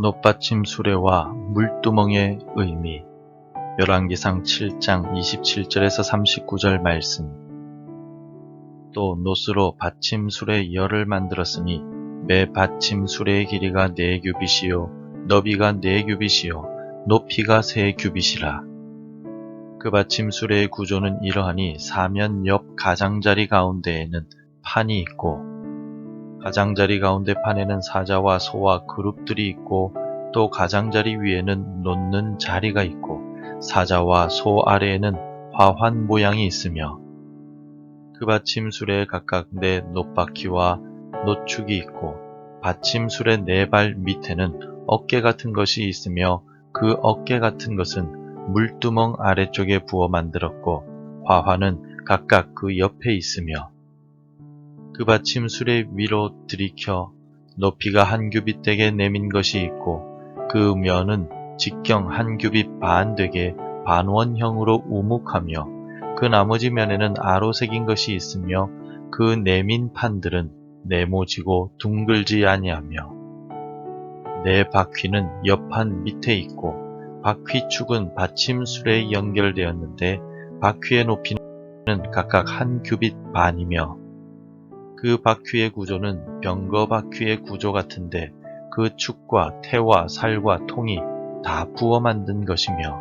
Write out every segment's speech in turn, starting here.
놋받침 수레와 물두멍의 의미. 열왕기상 7장 27절에서 39절 말씀. 또 놋으로 받침 수레 열을 만들었으니 매 받침 수레의 길이가 4규빗이요 너비가 4규빗이요 높이가 3규빗이라. 그 받침 수레의 구조는 이러하니 사면 옆 가장자리 가운데에는 판이 있고, 가장자리 가운데 판에는 사자와 소와 그룹들이 있고, 또 가장자리 위에는 놓는 자리가 있고, 사자와 소 아래에는 화환 모양이 있으며, 그 받침 수레에 각각 4 놋바퀴와 놋축이 있고, 받침 수레 4발 밑에는 어깨 같은 것이 있으며, 그 어깨 같은 것은 물두멍 아래쪽에 부어 만들었고, 화환은 각각 그 옆에 있으며, 그 받침 수레 위로 들이켜 높이가 1규빗 되게 내민 것이 있고, 그 면은 직경 1규빗 반 되게 반원형으로 우묵하며, 그 나머지 면에는 아로 새긴 것이 있으며, 그 내민 판들은 네모지고 둥글지 아니하며, 4바퀴는 옆판 밑에 있고, 바퀴축은 받침 수레에 연결되었는데 바퀴의 높이는 각각 1규빗 반이며, 그 바퀴의 구조는 병거 바퀴의 구조 같은데 그 축과 태와 살과 통이 다 부어 만든 것이며,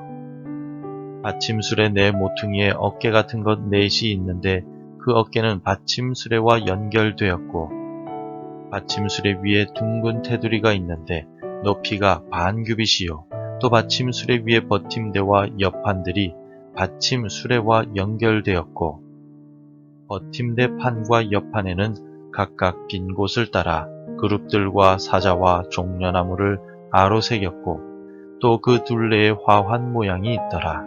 받침수레 4 모퉁이에 어깨 같은 것 4이 있는데 그 어깨는 받침수레와 연결되었고, 받침수레 위에 둥근 테두리가 있는데 높이가 반규빗이요 또 받침수레 위에 버팀대와 옆판들이 받침수레와 연결되었고, 버팀대 판과 옆판에는 각각 빈 곳을 따라 그룹들과 사자와 종려나무를 아로 새겼고, 또 그 둘레에 화환 모양이 있더라.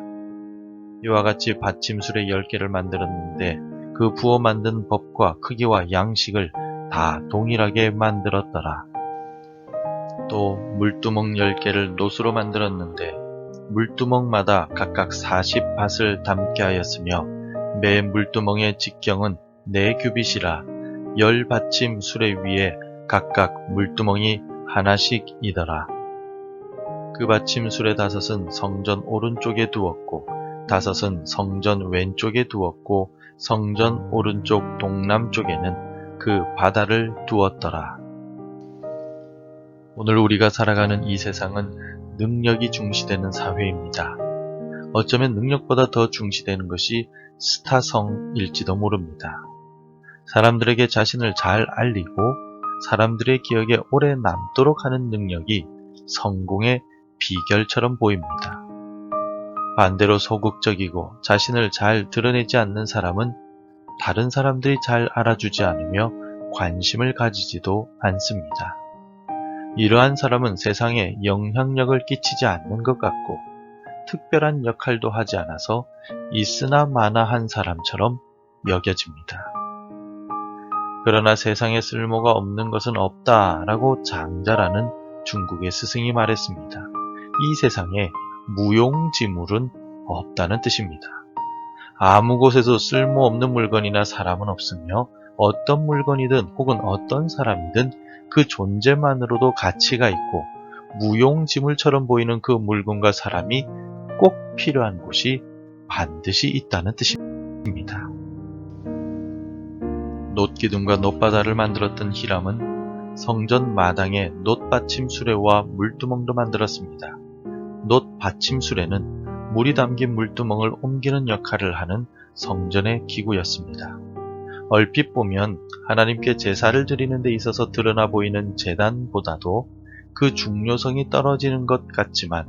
이와 같이 받침수레 10개를 만들었는데 그 부어 만든 법과 크기와 양식을 다 동일하게 만들었더라. 또 물두멍 10개를 놋으로 만들었는데 물두멍마다 각각 40밭을 담게 하였으며, 매 물두멍의 직경은 4규빗이라 10받침 수레 위에 각각 물두멍이 하나씩이더라. 그 받침 수레 5은 성전 오른쪽에 두었고, 5은 성전 왼쪽에 두었고, 성전 오른쪽 동남쪽에는 그 바다를 두었더라. 오늘 우리가 살아가는 이 세상은 능력이 중시되는 사회입니다. 어쩌면 능력보다 더 중시되는 것이 스타성일지도 모릅니다. 사람들에게 자신을 잘 알리고 사람들의 기억에 오래 남도록 하는 능력이 성공의 비결처럼 보입니다. 반대로 소극적이고 자신을 잘 드러내지 않는 사람은 다른 사람들이 잘 알아주지 않으며 관심을 가지지도 않습니다. 이러한 사람은 세상에 영향력을 끼치지 않는 것 같고 특별한 역할도 하지 않아서 있으나 마나한 사람처럼 여겨집니다. 그러나 세상에 쓸모가 없는 것은 없다라고 장자라는 중국의 스승이 말했습니다. 이 세상에 무용지물은 없다는 뜻입니다. 아무 곳에도 쓸모없는 물건이나 사람은 없으며, 어떤 물건이든 혹은 어떤 사람이든 그 존재만으로도 가치가 있고, 무용지물처럼 보이는 그 물건과 사람이 꼭 필요한 곳이 반드시 있다는 뜻입니다. 놋기둥과 놋바다를 만들었던 히람은 성전 마당에 놋받침 수레와 물두멍도 만들었습니다. 놋받침 수레는 물이 담긴 물두멍을 옮기는 역할을 하는 성전의 기구였습니다. 얼핏 보면 하나님께 제사를 드리는 데 있어서 드러나 보이는 제단보다도 그 중요성이 떨어지는 것 같지만,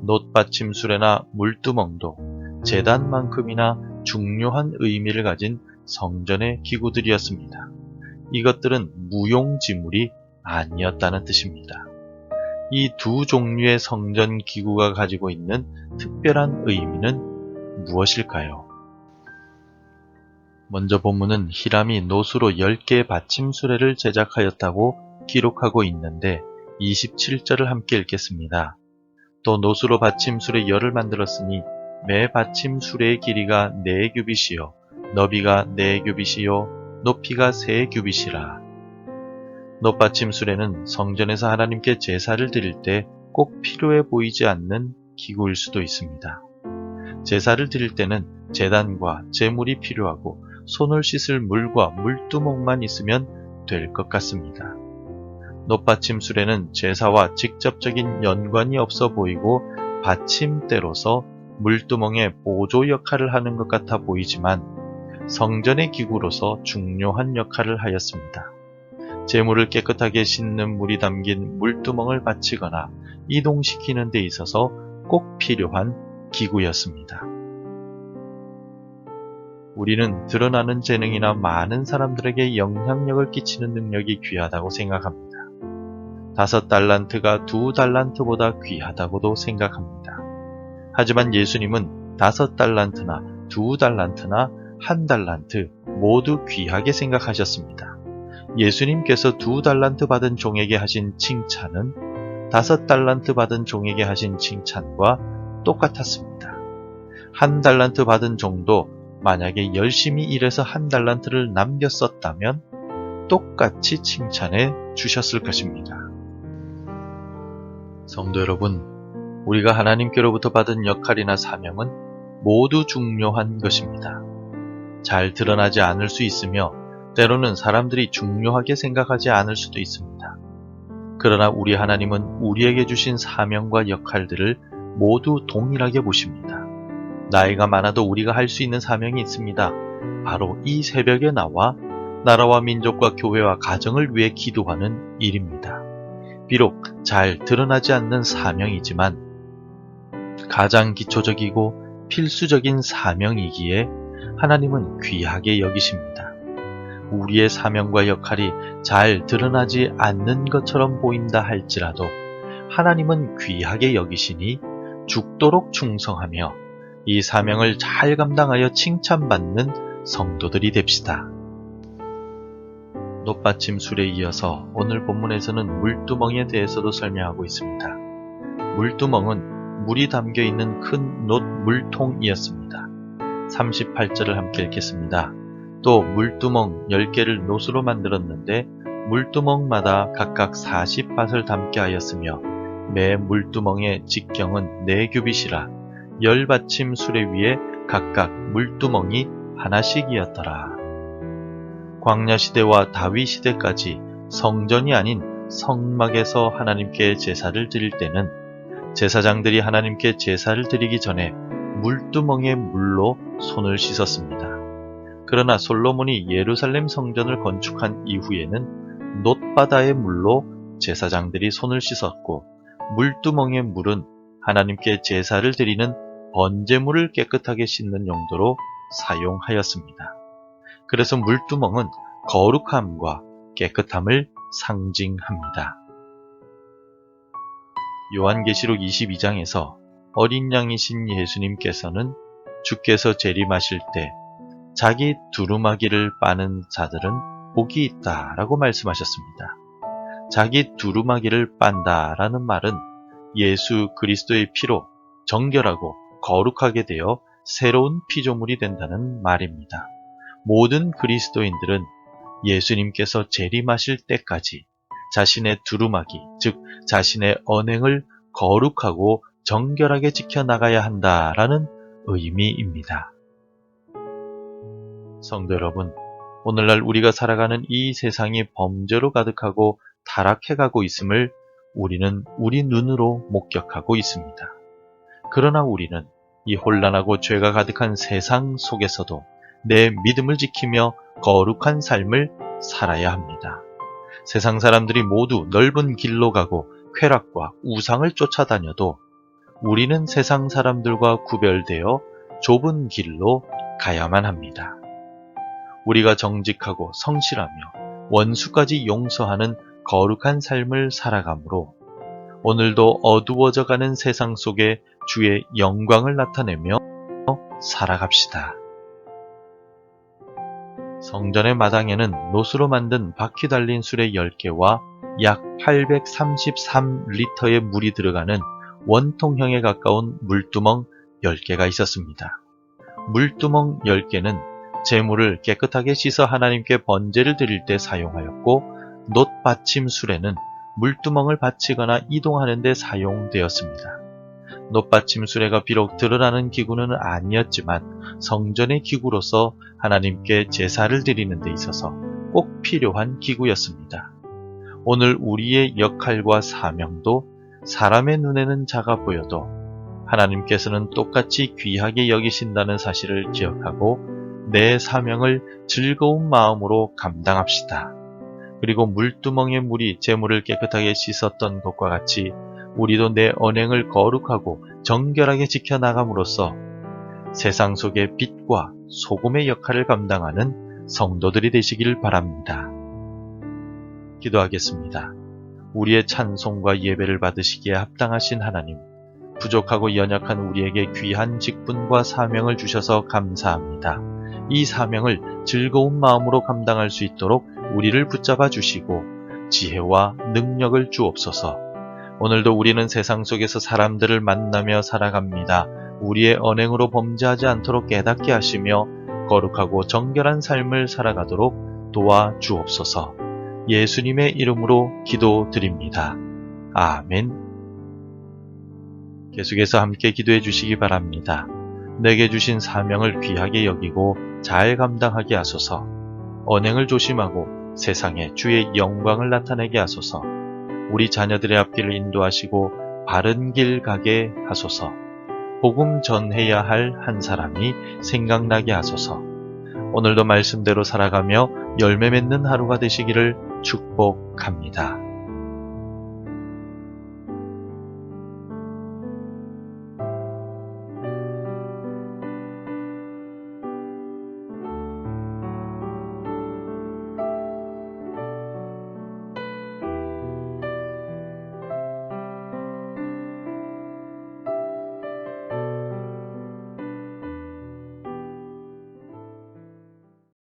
놋받침 수레나 물두멍도 제단만큼이나 중요한 의미를 가진 성전의 기구들이었습니다. 이것들은 무용지물이 아니었다는 뜻입니다. 이 두 종류의 성전 기구가 가지고 있는 특별한 의미는 무엇일까요? 먼저 본문은 히람이 놋으로 10개의 받침 수레를 제작하였다고 기록하고 있는데 27절을 함께 읽겠습니다. 또 놋으로 받침 수레 열을 만들었으니 매 받침 수레의 길이가 4규빗이요 너비가 4규빗이요 높이가 3규빗이라. 놋받침 수레는 성전에서 하나님께 제사를 드릴 때 꼭 필요해 보이지 않는 기구일 수도 있습니다. 제사를 드릴 때는 제단과 제물이 필요하고 손을 씻을 물과 물두멍만 있으면 될 것 같습니다. 놋받침 수레는 제사와 직접적인 연관이 없어 보이고 받침대로서 물두멍의 보조 역할을 하는 것 같아 보이지만 성전의 기구로서 중요한 역할을 하였습니다. 제물을 깨끗하게 씻는 물이 담긴 물두멍을 받치거나 이동시키는 데 있어서 꼭 필요한 기구였습니다. 우리는 드러나는 재능이나 많은 사람들에게 영향력을 끼치는 능력이 귀하다고 생각합니다. 5달란트가 2달란트보다 귀하다고도 생각합니다. 하지만 예수님은 5달란트나 2달란트나 1달란트 모두 귀하게 생각하셨습니다. 예수님께서 2달란트 받은 종에게 하신 칭찬은 5달란트 받은 종에게 하신 칭찬과 똑같았습니다. 1달란트 받은 종도 만약에 열심히 일해서 1달란트를 남겨 썼다면 똑같이 칭찬해 주셨을 것입니다. 성도 여러분, 우리가 하나님께로부터 받은 역할이나 사명은 모두 중요한 것입니다. 잘 드러나지 않을 수 있으며 때로는 사람들이 중요하게 생각하지 않을 수도 있습니다. 그러나 우리 하나님은 우리에게 주신 사명과 역할들을 모두 동일하게 보십니다. 나이가 많아도 우리가 할 수 있는 사명이 있습니다. 바로 이 새벽에 나와 나라와 민족과 교회와 가정을 위해 기도하는 일입니다. 비록 잘 드러나지 않는 사명이지만 가장 기초적이고 필수적인 사명이기에 하나님은 귀하게 여기십니다. 우리의 사명과 역할이 잘 드러나지 않는 것처럼 보인다 할지라도 하나님은 귀하게 여기시니 죽도록 충성하며 이 사명을 잘 감당하여 칭찬받는 성도들이 됩시다. 놋받침 술에 이어서 오늘 본문에서는 물두멍에 대해서도 설명하고 있습니다. 물두멍은 물이 담겨있는 큰 놋 물통이었습니다. 38절을 함께 읽겠습니다. 또 물두멍 10개를 놋으로 만들었는데 물두멍마다 각각 40밭을 담게 하였으며 매 물두멍의 직경은 4규빗이라 10받침 수레 위에 각각 물두멍이 하나씩이었더라. 광야시대와 다윗시대까지 성전이 아닌 성막에서 하나님께 제사를 드릴 때는 제사장들이 하나님께 제사를 드리기 전에 물두멍의 물로 손을 씻었습니다. 그러나 솔로몬이 예루살렘 성전을 건축한 이후에는 놋바다의 물로 제사장들이 손을 씻었고 물두멍의 물은 하나님께 제사를 드리는 번제물을 깨끗하게 씻는 용도로 사용하였습니다. 그래서 물두멍은 거룩함과 깨끗함을 상징합니다. 요한계시록 22장에서 어린 양이신 예수님께서는 주께서 재림하실 때 자기 두루마기를 빠는 자들은 복이 있다라고 말씀하셨습니다. 자기 두루마기를 빤다라는 말은 예수 그리스도의 피로 정결하고 거룩하게 되어 새로운 피조물이 된다는 말입니다. 모든 그리스도인들은 예수님께서 재림하실 때까지 자신의 두루마기, 즉 자신의 언행을 거룩하고 정결하게 지켜나가야 한다라는 의미입니다. 성도 여러분, 오늘날 우리가 살아가는 이 세상이 범죄로 가득하고 타락해가고 있음을 우리는 우리 눈으로 목격하고 있습니다. 그러나 우리는 이 혼란하고 죄가 가득한 세상 속에서도 내 믿음을 지키며 거룩한 삶을 살아야 합니다. 세상 사람들이 모두 넓은 길로 가고 쾌락과 우상을 쫓아다녀도 우리는 세상 사람들과 구별되어 좁은 길로 가야만 합니다. 우리가 정직하고 성실하며 원수까지 용서하는 거룩한 삶을 살아가므로 오늘도 어두워져가는 세상 속에 주의 영광을 나타내며 살아갑시다. 성전의 마당에는 놋으로 만든 바퀴 달린 수레 10개와 약 833리터의 물이 들어가는 원통형에 가까운 물두멍 10개가 있었습니다. 물두멍 10개는 제물을 깨끗하게 씻어 하나님께 번제를 드릴 때 사용하였고 놋받침 수레는 물두멍을 받치거나 이동하는 데 사용되었습니다. 놋받침 수레가 비록 드러나는 기구는 아니었지만 성전의 기구로서 하나님께 제사를 드리는 데 있어서 꼭 필요한 기구였습니다. 오늘 우리의 역할과 사명도 사람의 눈에는 작아 보여도 하나님께서는 똑같이 귀하게 여기신다는 사실을 기억하고 내 사명을 즐거운 마음으로 감당합시다. 그리고 물두멍의 물이 재물을 깨끗하게 씻었던 것과 같이 우리도 내 언행을 거룩하고 정결하게 지켜나감으로써 세상 속의 빛과 소금의 역할을 감당하는 성도들이 되시길 바랍니다. 기도하겠습니다. 우리의 찬송과 예배를 받으시기에 합당하신 하나님, 부족하고 연약한 우리에게 귀한 직분과 사명을 주셔서 감사합니다. 이 사명을 즐거운 마음으로 감당할 수 있도록 우리를 붙잡아 주시고 지혜와 능력을 주옵소서. 오늘도 우리는 세상 속에서 사람들을 만나며 살아갑니다. 우리의 언행으로 범죄하지 않도록 깨닫게 하시며 거룩하고 정결한 삶을 살아가도록 도와주옵소서. 예수님의 이름으로 기도드립니다. 아멘. 계속해서 함께 기도해 주시기 바랍니다. 내게 주신 사명을 귀하게 여기고 잘 감당하게 하소서. 언행을 조심하고 세상에 주의 영광을 나타내게 하소서. 우리 자녀들의 앞길을 인도하시고 바른 길 가게 하소서. 복음 전해야 할 한 사람이 생각나게 하소서. 오늘도 말씀대로 살아가며 열매 맺는 하루가 되시기를 축복합니다.